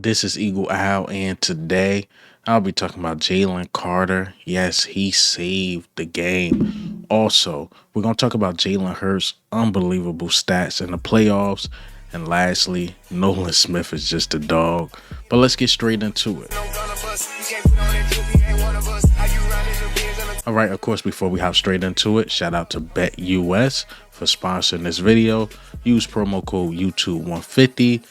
This is Eagle Owl, and today I'll be talking about Jalen Carter. Yes, he saved the game. Also, we're going to talk about Jalen Hurts' unbelievable stats in the playoffs. And lastly, Nolan Smith is just a dog. But let's get straight into it. All right, of course, before we hop straight into it, shout out to BetUS for sponsoring this video. Use promo code YouTube150.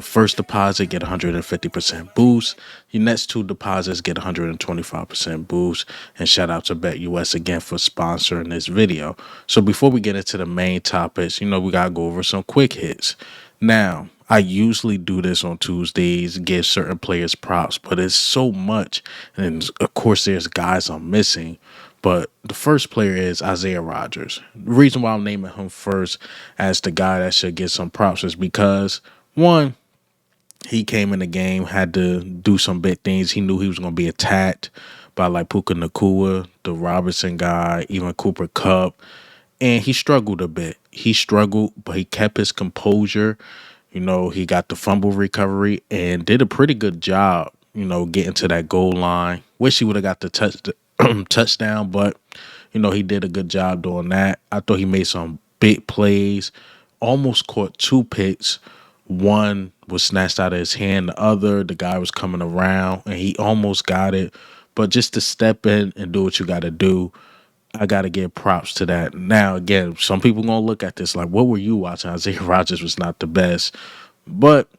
First deposit, get 150% boost. Your next two deposits get 125% boost. And shout out to BetUS again for sponsoring this video. So before we get into the main topics, we got to go over some quick hits. Now, I usually do this on Tuesdays, give certain players props, but it's so much. And of course, there's guys I'm missing. But the first player is Isaiah Rodgers. The reason why I'm naming him first as the guy that should get some props is because, one, he came in the game, had to do some big things. He knew he was going to be attacked by like Puka Nacua, the Robertson guy, even Cooper Kupp. And he struggled a bit. He struggled, but he kept his composure. He got the fumble recovery and did a pretty good job, getting to that goal line. Wish he would have got the touchdown, but, he did a good job doing that. I thought he made some big plays, almost caught two picks. One was snatched out of his hand. The guy was coming around, and he almost got it. But just to step in and do what you got to do, I got to give props to that. Now, again, some people going to look at this like, what were you watching? Isaiah Rodgers was not the best. But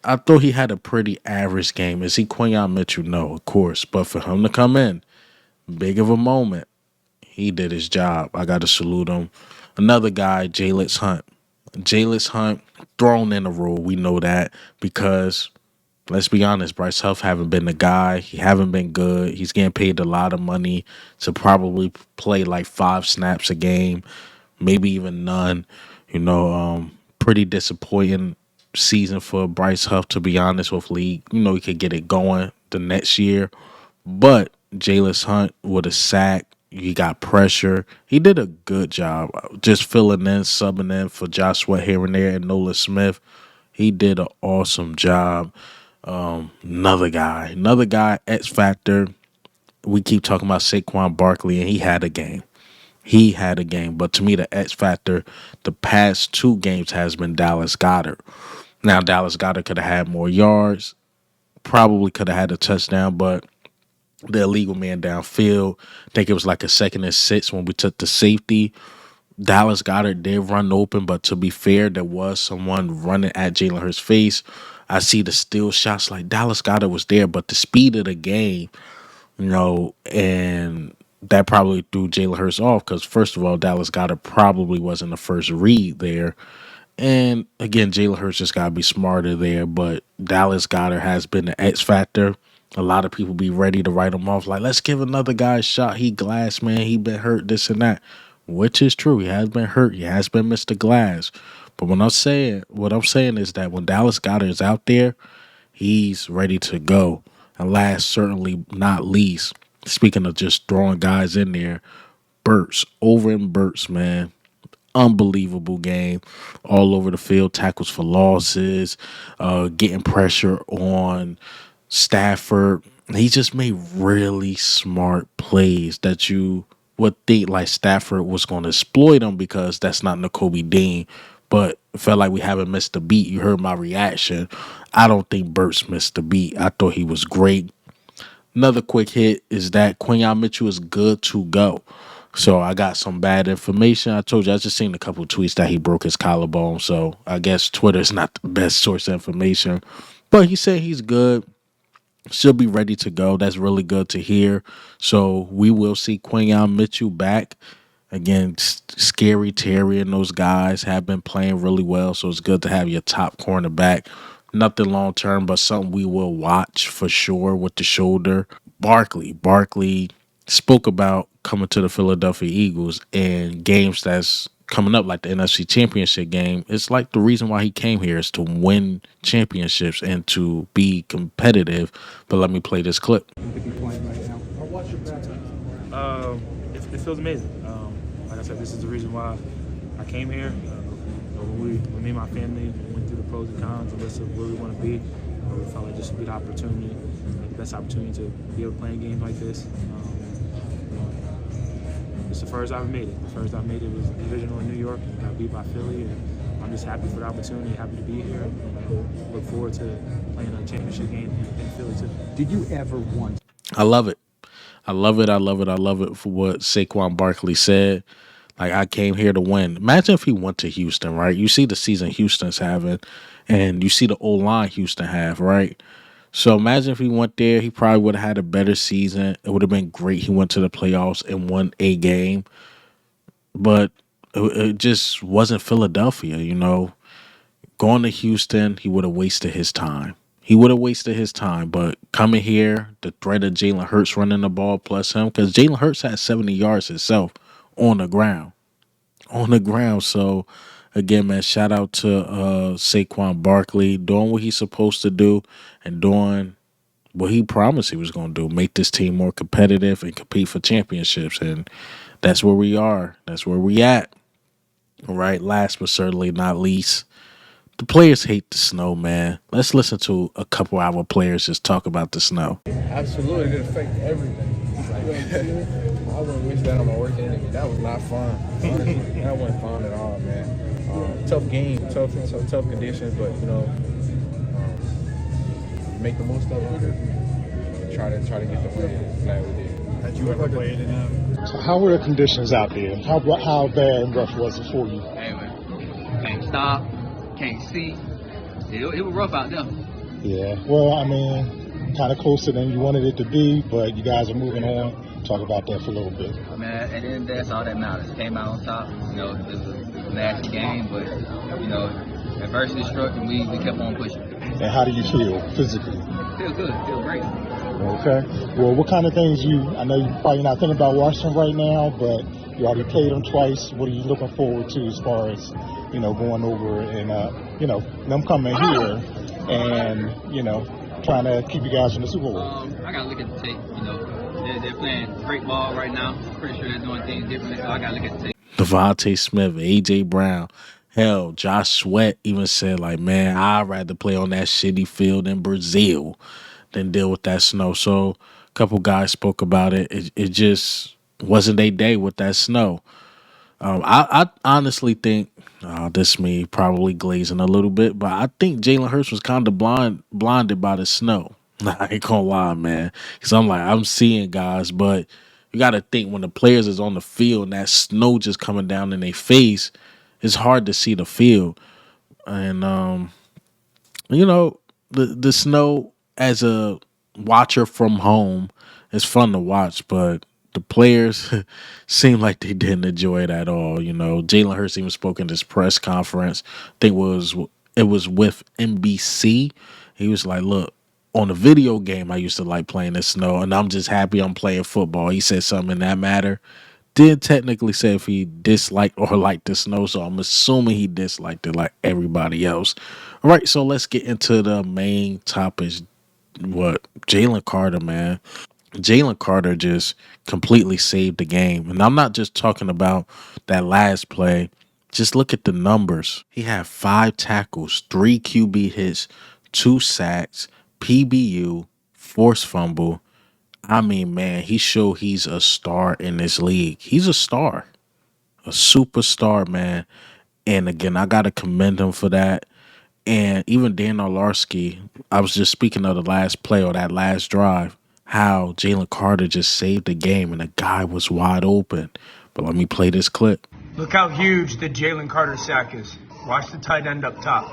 I thought he had a pretty average game. Is he Quinyon Mitchell? No, of course. But for him to come in, big of a moment, he did his job. I got to salute him. Another guy, Jalyx Hunt. Jalyx Hunt thrown in a role. We know that because, let's be honest, Bryce Huff haven't been the guy. He haven't been good. He's getting paid a lot of money to probably play like 5 snaps a game, maybe even none. Pretty disappointing season for Bryce Huff, to be honest. Hopefully, he could get it going the next year. But Jalyx Hunt with a sack, he got pressure. He did a good job just filling in, subbing in for Josh Sweat here and there and Nolan Smith. He did an awesome job. Another guy, X Factor. We keep talking about Saquon Barkley, and he had a game. But to me, the X Factor, the past 2 games has been Dallas Goedert. Now, Dallas Goedert could have had more yards, probably could have had a touchdown, but the illegal man downfield, I think it was like a 2nd and 6 when we took the safety. Dallas Goedert did run open, but to be fair, there was someone running at Jalen Hurts' face. I see the still shots like Dallas Goedert was there, but the speed of the game, and that probably threw Jalen Hurts off because, first of all, Dallas Goedert probably wasn't the first read there. And, again, Jalen Hurts just got to be smarter there, but Dallas Goedert has been the X factor. A lot of people be ready to write him off like, let's give another guy a shot. He glass, man. He been hurt, this and that, which is true. He has been hurt. He has been Mr. Glass. But what I'm saying is that when Dallas Goedert is out there, he's ready to go. And last, certainly not least, speaking of just throwing guys in there, Oren Burks, man. Unbelievable game all over the field. Tackles for losses, getting pressure on Stafford. He just made really smart plays that you would think like Stafford was going to exploit him because that's not Nakobe Dean. But it felt like we haven't missed a beat. You heard my reaction. I don't think Burks missed a beat. I thought he was great. Another quick hit is that Quinyon Mitchell is good to go. So I got some bad information. I told you, I just seen a couple of tweets that he broke his collarbone. So I guess Twitter's not the best source of information. But he said he's good. Should be ready to go. That's really good to hear. So we will see Quinyon Mitchell back. Again, Scary Terry and those guys have been playing really well. So it's good to have your top cornerback. Nothing long term, but something we will watch for sure with the shoulder. Barkley spoke about coming to the Philadelphia Eagles and games that's coming up like the NFC Championship game. It's like the reason why he came here is to win championships and to be competitive. But let me play this clip. It feels amazing. Like I said, this is the reason why I came here. When me and my family went through the pros and cons, a list of where we want to be. We felt like this would be the opportunity, the best opportunity to be able to play games like this. It's the first I've made it. The first I made it was divisional in New York and got beat by Philly. And I'm just happy for the opportunity, happy to be here. And look forward to playing a championship game in Philly too. Did you ever want? I love it. I love it. I love it. I love it for what Saquon Barkley said. Like, I came here to win. Imagine if he went to Houston, right? You see the season Houston's having, and you see the O-line Houston have, right? So imagine if he went there, he probably would have had a better season. It would have been great. He went to the playoffs and won a game. But it just wasn't Philadelphia, you know. Going to Houston, he would have wasted his time. He would have wasted his time, but coming here, the threat of Jalen Hurts running the ball plus him, because Jalen Hurts had 70 yards himself on the ground. On the ground. So, again, man, shout out to Saquon Barkley doing what he's supposed to do and doing what he promised he was going to do, make this team more competitive and compete for championships. And that's where we are. That's where we at. All right, last but certainly not least, the players hate the snow, man. Let's listen to a couple of our players just talk about the snow. Absolutely, it affects everything. Like, I wouldn't wish that on my worst enemy. That was not fun. Honestly, that wasn't fun at all, man. Tough game, tough conditions, but you know, make the most of it. And try to get the win. Glad we did. Had you ever played in So how were the conditions out there? How bad and rough was it for you? Hey, man, can't stop, can't see. It was rough out there. Yeah. Well, I mean, kind of closer than you wanted it to be, but you guys are moving on. Talk about that for a little bit. I mean, at the end of the day, that's all that matters. Came out on top. You know, it was a nasty game, but, you know, adversity struck and we kept on pushing. And how do you feel physically? Feel good. Feel great. Okay. Well, what kind of things I know you're probably not thinking about Washington right now, but you already played them twice. What are you looking forward to as far as, you know, going over and, you know, them coming here and, you know, trying to keep you guys in the Super Bowl? I got to look at the tape. You know, they're playing great ball right now. Pretty sure they're doing things differently, so I got to look at the tape. Devontae Smith, A.J. Brown. Hell, Josh Sweat even said, like, man, I'd rather play on that shitty field in Brazil than deal with that snow. So a couple guys spoke about it. It just wasn't their day with that snow. I honestly think, this me probably glazing a little bit, but I think Jalen Hurts was kind of blinded by the snow. I ain't gonna lie, man. Because I'm seeing guys, but you got to think when the players is on the field and that snow just coming down in their face, it's hard to see the field. And, you know, the snow as a watcher from home is fun to watch, but the players seem like they didn't enjoy it at all. You know, Jalen Hurts even spoke in this press conference. I think it was with NBC. He was like, look, on a video game, I used to like playing in snow, and I'm just happy I'm playing football. He said something in that matter. Didn't technically say if he disliked or liked the snow, so I'm assuming he disliked it like everybody else. All right, so let's get into the main topic. What? Jalen Carter, man. Jalen Carter just completely saved the game. And I'm not just talking about that last play. Just look at the numbers. He had 5 tackles, 3 QB hits, 2 sacks, PBU, forced fumble. I mean, man, he showed he's a star in this league. He's a star, a superstar, man. And again, I got to commend him for that. And even Dan Orlovsky, I was just speaking of the last play or that last drive, how Jalen Carter just saved the game and the guy was wide open. But let me play this clip. Look how huge the Jalen Carter sack is. Watch the tight end up top.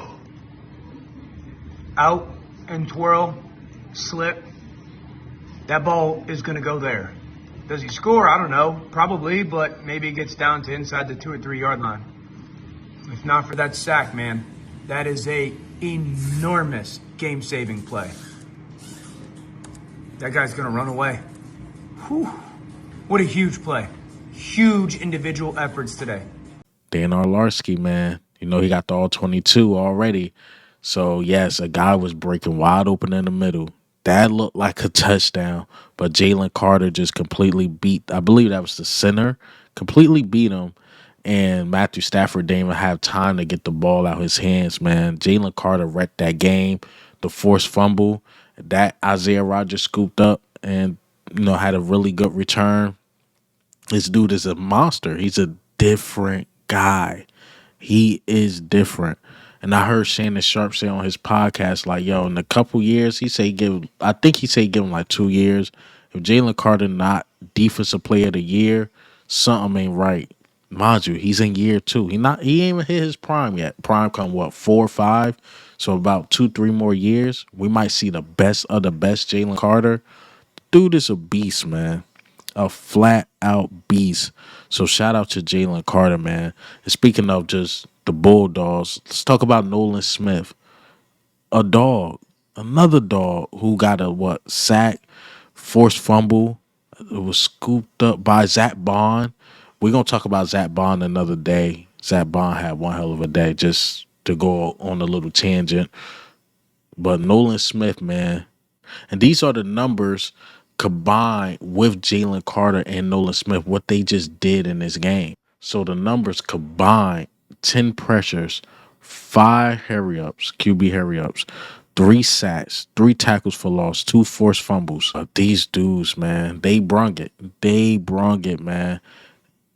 Out and twirl, slip. That ball is going to go there. Does he score? I don't know. Probably, but maybe it gets down to inside the 2 or 3 yard line. If not for that sack, man, that is a enormous game-saving play. That guy's going to run away. Whew. What a huge play. Huge individual efforts today. Dan Orlovsky, man. You know, he got the all-22 already. So, yes, a guy was breaking wide open in the middle. That looked like a touchdown. But Jalen Carter just completely beat, I believe that was the center, completely beat him. And Matthew Stafford didn't even have time to get the ball out his hands, man. Jalen Carter wrecked that game. the forced fumble that Isaiah Rodgers scooped up and had a really good return. This dude is a monster. He's a different guy. He is different. And I heard Shannon Sharp say on his podcast, like, yo, in a couple years, I think he said give him like 2 years. If Jalen Carter not defensive player of the year, something ain't right. Mind you, he's in year 2. He ain't even hit his prime yet. Prime come what, 4 or 5? So about 2-3 more years, we might see the best of the best Jalen Carter. Dude is a beast, man. A flat out beast. So shout out to Jalen Carter, man. And speaking of just the Bulldogs, let's talk about Nolan Smith. A dog. Another dog who got a sack, forced fumble. It was scooped up by Zach Bond. We're gonna talk about Zach Bond another day. Zach Bond had one hell of a day, just to go on a little tangent. But Nolan Smith, man. And these are the numbers combined with Jalen Carter and Nolan Smith, what they just did in this game. So the numbers combined: 10 pressures, 5 hurry-ups, QB hurry-ups, 3 sacks, 3 tackles for loss, 2 forced fumbles. These dudes, man, they brung it. They brung it, man.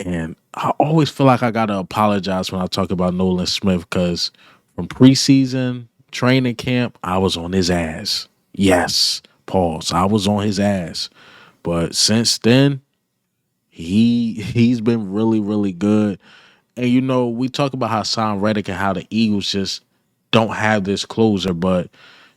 And I always feel like I got to apologize when I talk about Nolan Smith because from preseason, training camp, I was on his ass. Yes, pause. I was on his ass. But since then, he's been really, really good. And, we talk about how Sam Reddick and how the Eagles just don't have this closer, but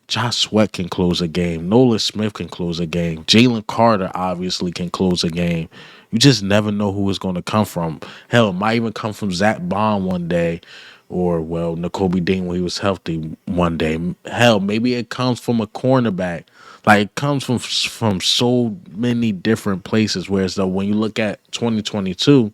Josh Sweat can close a game. Nolan Smith can close a game. Jalen Carter obviously can close a game. You just never know who it's going to come from. Hell, it might even come from Zach Bond one day, or, Nakobe Dean when he was healthy one day. Hell, maybe it comes from a cornerback. Like, it comes from so many different places, whereas though when you look at 2022,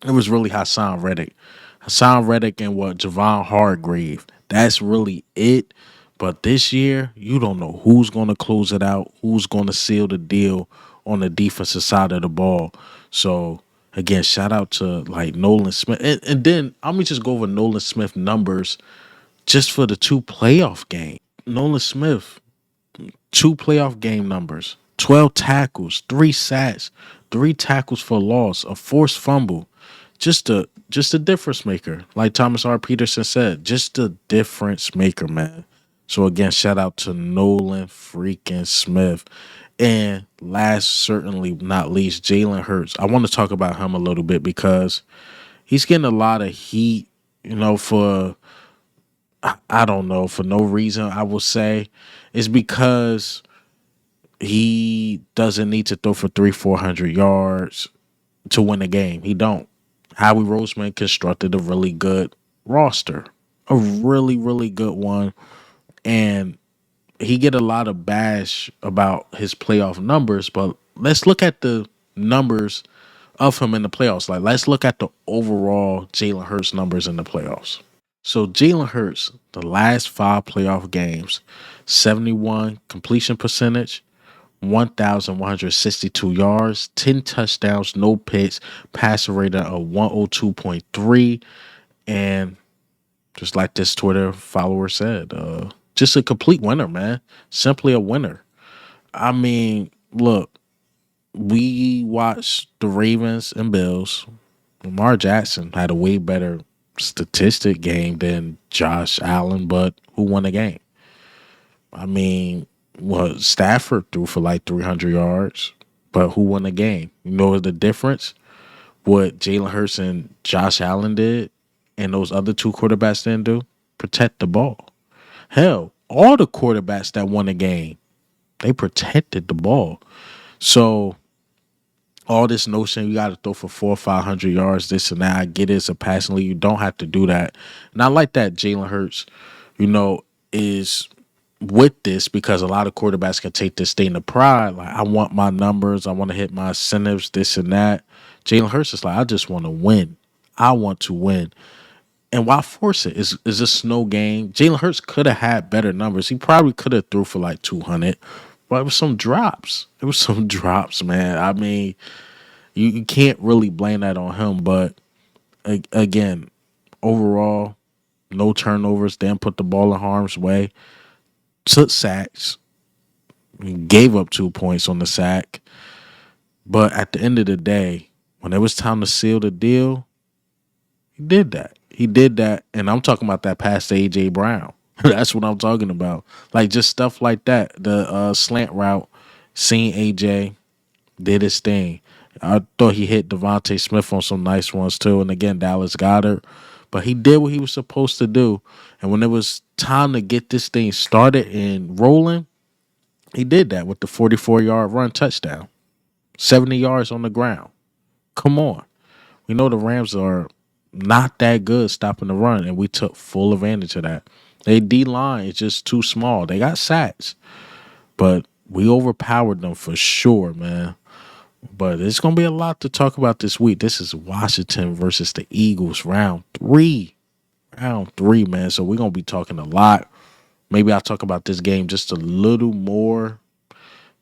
it was really Hassan Reddick. Hassan Reddick and Javon Hargrave. That's really it. But this year, you don't know who's going to close it out, who's going to seal the deal on the defensive side of the ball. So, again, shout out to, Nolan Smith. And then, I'm going to just go over Nolan Smith numbers just for the 2 playoff games. Nolan Smith, 2 playoff game numbers: 12 tackles, 3 sacks, 3 tackles for loss, a forced fumble. Just a difference maker. Like Thomas R. Peterson said, just a difference maker, man. So again, shout out to Nolan freaking Smith. And last, certainly not least, Jalen Hurts. I want to talk about him a little bit because he's getting a lot of heat, for, I don't know, for no reason, I will say. It's because he doesn't need to throw for 300-400 yards to win a game. He don't. Howie Roseman constructed a really good roster, a really, really good one. And he get a lot of bash about his playoff numbers, but let's look at the numbers of him in the playoffs. Let's look at the overall Jalen Hurts numbers in the playoffs. So Jalen Hurts, the last 5 playoff games: 71 completion percentage, 1,162 yards, 10 touchdowns, no picks, passer rating of 102.3, and just like this Twitter follower said, just a complete winner, man. Simply a winner. I mean, look, we watched the Ravens and Bills. Lamar Jackson had a way better statistic game than Josh Allen, but who won the game? I mean, Stafford threw for 300 yards, but who won the game? You know the difference? What Jalen Hurts and Josh Allen did and those other 2 quarterbacks didn't do? Protect the ball. Hell, all the quarterbacks that won the game, they protected the ball. So all this notion you got to throw for 400 or 500 yards, this and that, I get it, it's a passing league. You don't have to do that. And I like that Jalen Hurts, is with this because a lot of quarterbacks can take this thing to pride. I want my numbers. I want to hit my incentives, this and that. Jalen Hurts is I just want to win. I want to win. And why force it? It's a snow game. Jalen Hurts could have had better numbers. He probably could have threw for 200, but it was some drops. It was some drops, man. I mean, you can't really blame that on him. But again, overall, no turnovers. Didn't put the ball in harm's way. took sacks, gave up 2 points on the sack. But at the end of the day, when it was time to seal the deal, he did that. He did that. And I'm talking about that pass to A.J. Brown. That's what I'm talking about. Like, just stuff like that. The slant route, seeing A.J. did his thing. I thought he hit Devontae Smith on some nice ones, too. And again, Dallas Goedert. But he did what he was supposed to do. And when it was time to get this thing started and rolling, he did that with the 44-yard run touchdown. 70 yards on the ground. Come on. We know the Rams are not that good stopping the run, and we took full advantage of that. Their D-line is just too small. They got sacks, but we overpowered them for sure, man. But it's going to be a lot to talk about this week. This is Washington versus the Eagles, round 3. Round 3, man. So we're going to be talking a lot. Maybe I'll talk about this game just a little more.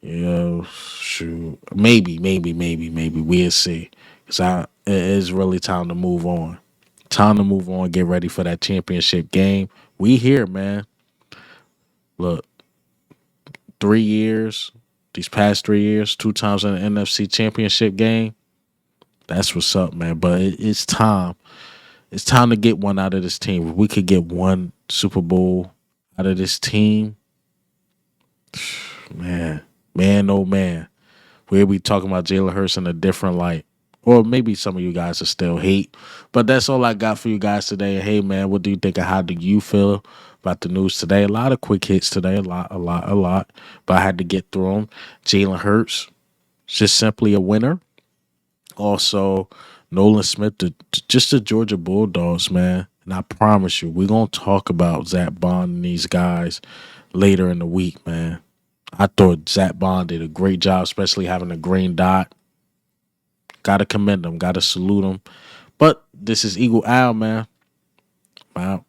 Shoot. Maybe. We'll see. Because it is really time to move on. Time to move on. Get ready for that championship game. We here, man. Look, 3 years, these past 3 years, 2 times in the NFC championship game. That's what's up, man. But it's time. It's time to get one out of this team. If we could get one Super Bowl out of this team, man, oh man, we'll be talking about Jalen Hurts in a different light. Or maybe some of you guys will still hate. But that's all I got for you guys today. Hey, man, what do you think of how do you feel about the news today? A lot of quick hits today. A lot. But I had to get through them. Jalen Hurts, just simply a winner. Also, Nolan Smith, just the Georgia Bulldogs, man. And I promise you, we're going to talk about Zach Bond and these guys later in the week, man. I thought Zach Bond did a great job, especially having a green dot. Got to commend him. Got to salute him. But this is Eagle Owl, man. I'm out.